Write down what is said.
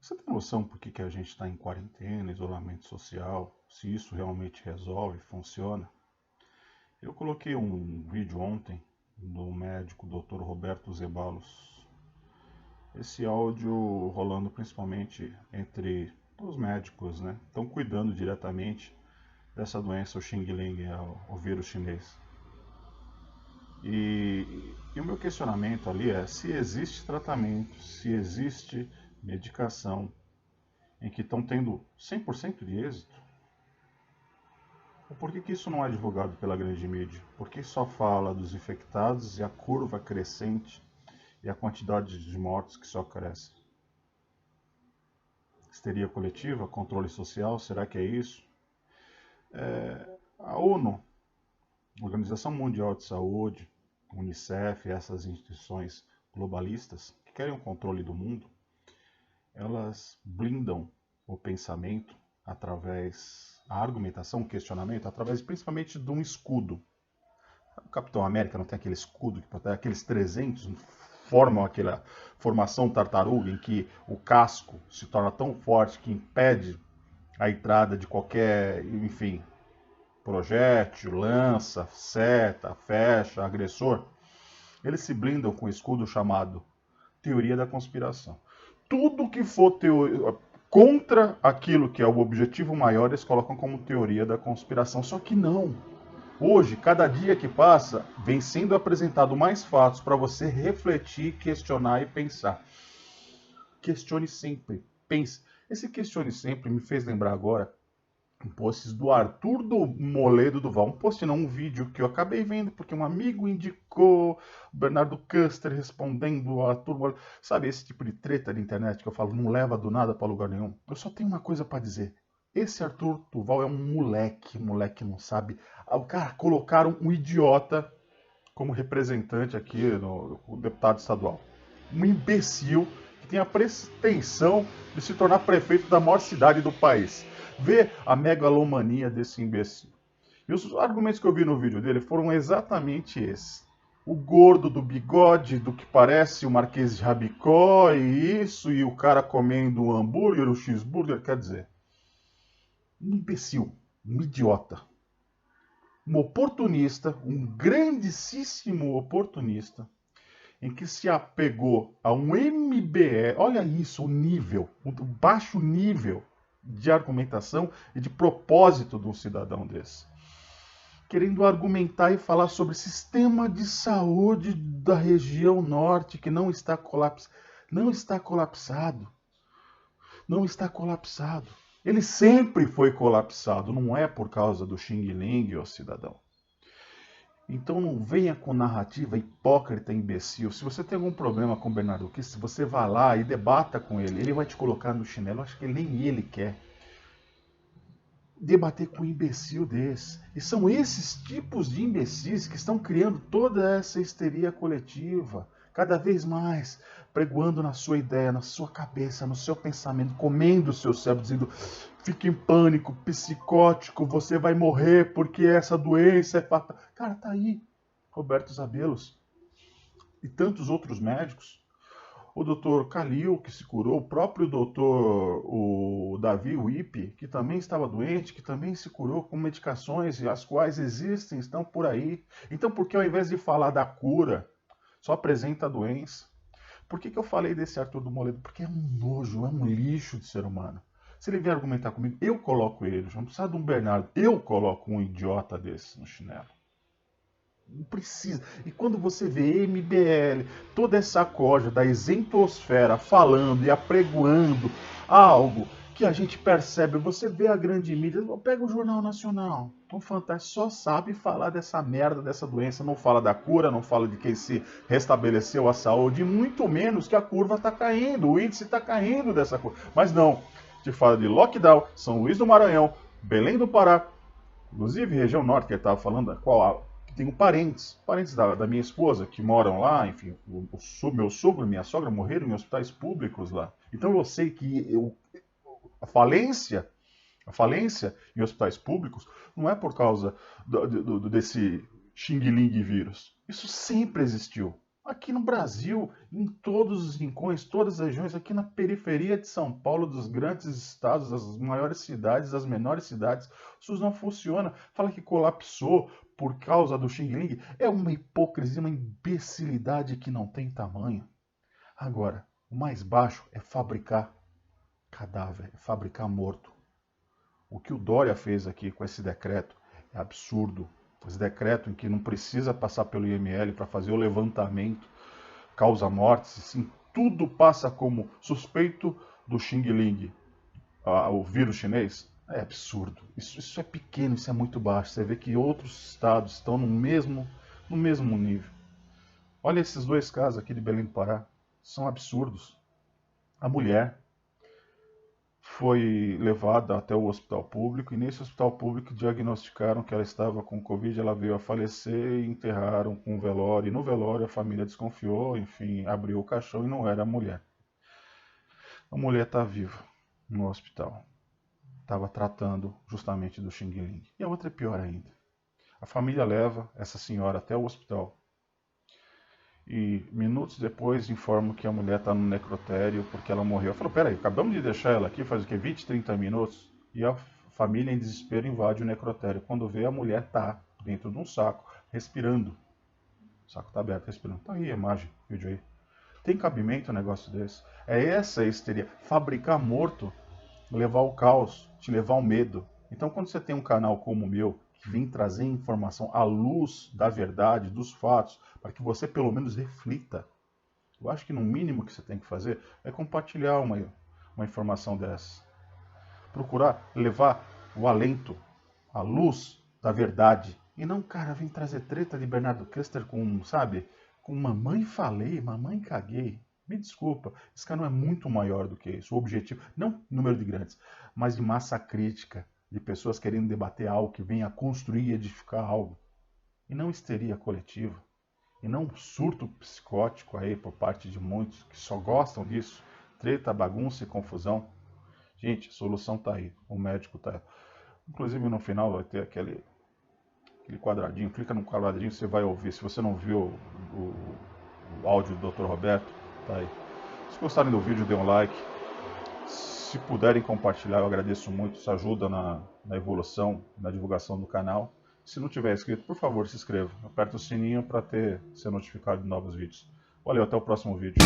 Você tem noção por que a gente está em quarentena, isolamento social? Se isso realmente resolve, funciona? Eu coloquei um vídeo ontem do médico Dr. Roberto Zeballos. Esse áudio rolando principalmente entre os médicos, né? Estão cuidando diretamente dessa doença, o Xing Ling, o vírus chinês. E o meu questionamento ali é se existe tratamento, se existe medicação em que estão tendo 100% de êxito. Por que isso não é divulgado pela grande mídia? Por que só fala dos infectados e a curva crescente e a quantidade de mortos que só cresce? Histeria coletiva? Controle social? Será que é isso? A ONU, Organização Mundial de Saúde, Unicef, essas instituições globalistas que querem o controle do mundo, elas blindam o pensamento através, a argumentação, o questionamento, através principalmente de um escudo. O Capitão América não tem aquele escudo que protege, aqueles 300 formam aquela formação tartaruga em que o casco se torna tão forte que impede a entrada de qualquer, enfim, projétil, lança, seta, flecha, agressor. Eles se blindam com um escudo chamado teoria da conspiração. Tudo que for contra aquilo que é o objetivo maior, eles colocam como teoria da conspiração. Só que não. Hoje, cada dia que passa, vem sendo apresentado mais fatos para você refletir, questionar e pensar. Questione sempre. Pense. Esse questione sempre me fez lembrar agora posts do Arthur do Moledo Duval. Um post não, um vídeo que eu acabei vendo porque um amigo indicou, o Bernardo Custer respondendo o Arthur Moledo. Sabe esse tipo de treta de internet que eu falo, não leva do nada para lugar nenhum? Eu só tenho uma coisa para dizer. Esse Arthur Duval é um moleque não sabe. Cara, colocaram um idiota como representante aqui no deputado estadual. Um imbecil que tem a pretensão de se tornar prefeito da maior cidade do país. Vê a megalomania desse imbecil. E os argumentos que eu vi no vídeo dele foram exatamente esses. O gordo do bigode, do que parece o Marquês de Rabicó, e isso, e o cara comendo um hambúrguer, um cheeseburger, quer dizer, um imbecil, um idiota, um oportunista, um grandíssimo oportunista, em que se apegou a um MBE, olha isso, o nível, o baixo nível de argumentação e de propósito de um cidadão desse. Querendo argumentar e falar sobre sistema de saúde da região norte que não está colapsado. Não está colapsado. Não está colapsado. Ele sempre foi colapsado, não é por causa do Xing Ling, ó cidadão. Então não venha com narrativa hipócrita, imbecil. Se você tem algum problema com o Bernardo Kiss, você vá lá e debata com ele. Ele vai te colocar no chinelo. Acho que nem ele quer debater com um imbecil desse. E são esses tipos de imbecis que estão criando toda essa histeria coletiva. Cada vez mais pregoando na sua ideia, na sua cabeça, no seu pensamento, comendo o seu cérebro, dizendo: fique em pânico, psicótico, você vai morrer porque essa doença é fatal. Cara, tá aí Roberto Zabelos e tantos outros médicos. O doutor Calil, que se curou, o próprio doutor o Davi Wippe, que também estava doente, que também se curou com medicações, as quais existem, estão por aí. Então, por que ao invés de falar da cura, só apresenta a doença? Por que eu falei desse Arthur do Moledo? Porque é um nojo, é um lixo de ser humano. Se ele vier argumentar comigo, eu coloco ele. Não precisa de um Bernardo. Eu coloco um idiota desse no chinelo. Não precisa. E quando você vê MBL, toda essa corja da exentosfera falando e apregoando algo que a gente percebe, você vê a grande mídia, pega o Jornal Nacional, o Fantástico só sabe falar dessa merda, dessa doença, não fala da cura, não fala de quem se restabeleceu a saúde, e muito menos que a curva está caindo, o índice está caindo dessa curva. Mas não, te fala de lockdown, São Luís do Maranhão, Belém do Pará, inclusive região norte que ele estava falando, qual tenho parentes da minha esposa que moram lá, enfim, meu sogro e minha sogra morreram em hospitais públicos lá. Então eu sei que a falência em hospitais públicos não é por causa desse Xing Ling vírus. Isso sempre existiu. Aqui no Brasil, em todos os rincões, todas as regiões, aqui na periferia de São Paulo, dos grandes estados, das maiores cidades, das menores cidades, o SUS não funciona. Fala que colapsou por causa do Xing Ling. É uma hipocrisia, uma imbecilidade que não tem tamanho. Agora, o mais baixo é fabricar cadáver, é fabricar morto. O que o Dória fez aqui com esse decreto é absurdo. Esse decreto em que não precisa passar pelo IML para fazer o levantamento, causa mortes, sim, tudo passa como suspeito do Xing Ling, o vírus chinês, é absurdo. Isso é pequeno, isso é muito baixo. Você vê que outros estados estão no mesmo nível. Olha esses dois casos aqui de Belém do Pará, são absurdos. A mulher foi levada até o hospital público e nesse hospital público diagnosticaram que ela estava com Covid, ela veio a falecer e enterraram com um velório. E no velório a família desconfiou, enfim, abriu o caixão e não era a mulher. A mulher está viva no hospital. Estava tratando justamente do Xing Ling. E a outra é pior ainda. A família leva essa senhora até o hospital. E minutos depois informam que a mulher está no necrotério porque ela morreu. Eu falo, peraí, acabamos de deixar ela aqui faz o quê? 20, 30 minutos? E a família em desespero invade o necrotério. Quando vê, a mulher está dentro de um saco, respirando. O saco está aberto, respirando. Tá aí a imagem, vídeo aí. Tem cabimento um negócio desse? É essa a histeria. Fabricar morto, levar ao caos, te levar ao medo. Então quando você tem um canal como o meu, que vem trazer informação à luz da verdade, dos fatos, para que você pelo menos reflita. Eu acho que no mínimo que você tem que fazer é compartilhar uma informação dessa. Procurar levar o alento, a luz da verdade. E não, cara, vem trazer treta de Bernardo Custer com, sabe, com mamãe falei, mamãe caguei. Me desculpa, esse canal é muito maior do que isso. O objetivo, não número de grandes, mas de massa crítica, de pessoas querendo debater algo que venha a construir e edificar algo. E não histeria coletiva. E não surto psicótico aí por parte de muitos que só gostam disso. Treta, bagunça e confusão. Gente, a solução tá aí. O médico tá. Inclusive no final vai ter aquele quadradinho. Clica no quadradinho, você vai ouvir. Se você não viu o áudio do Dr. Roberto, tá aí. Se gostarem do vídeo, dê um like. Se puderem compartilhar, eu agradeço muito. Isso ajuda na evolução, na divulgação do canal. Se não tiver inscrito, por favor, se inscreva. Aperta o sininho para ser notificado de novos vídeos. Valeu, até o próximo vídeo.